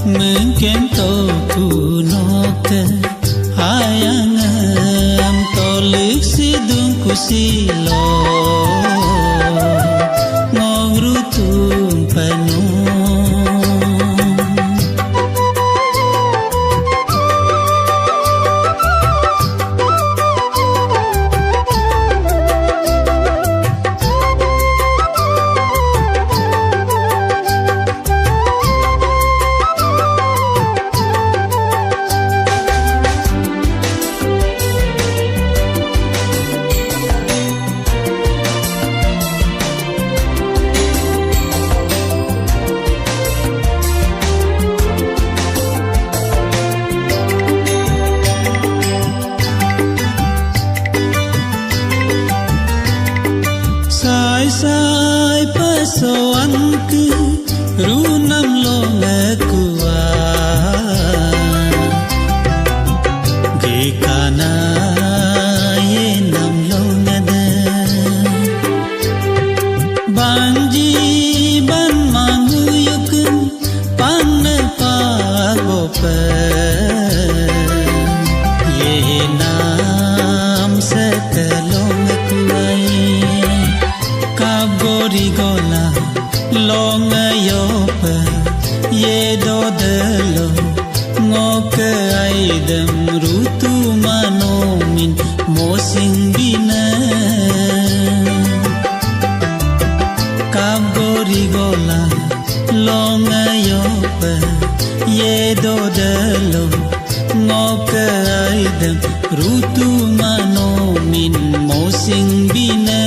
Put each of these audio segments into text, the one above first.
mungkin toku noke hayangam tolik sidung kusilo ngogrutung penuh Sai pasoan ke runam lo ngekua Gikana ye nam lo ngada Banji ban manguyukun panne pagope Ye nam setelong ngekuai Gorigola long yopa ye do delo ngoke aidem rutu manomin mosing bina Gorigola long yopa ye do delo ngoke aidem rutu manomin mosing bina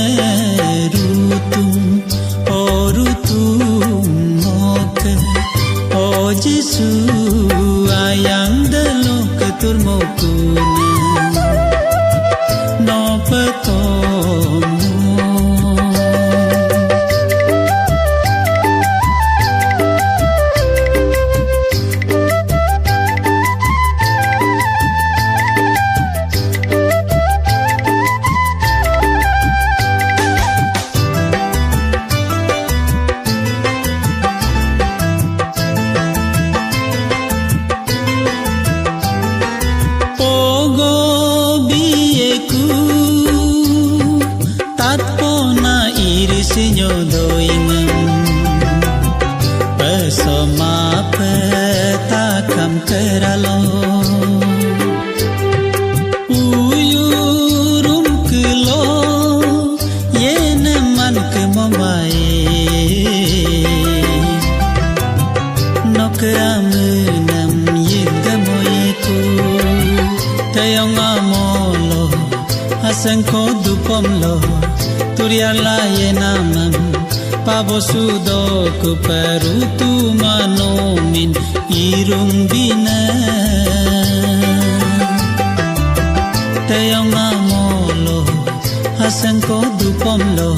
Oh Jesu ayang dalo ketur mokuna no petomo Sinyo doingam Pesoma petakam keralo Uyurum kelo Yeneman kemamai Nokeramunam yengamoiku Tayong amolo Asengko dupomlo Turiala yenamam pavosudoku perutu manomin irung bina Teyong amolo hasengko dupomlo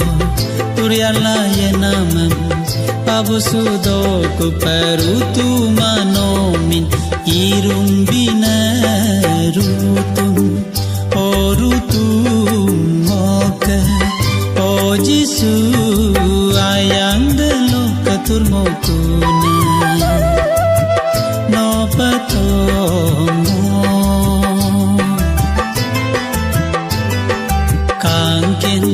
Turiala yenamam pavosudoku perutu manomin irung bina rutung o rutung moke Oh Jesu ayang delo ketur mokuna no petomo Kangken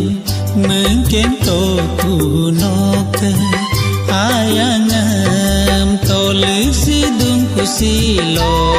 mungkin toku noke ayangam tolik sidung kusilo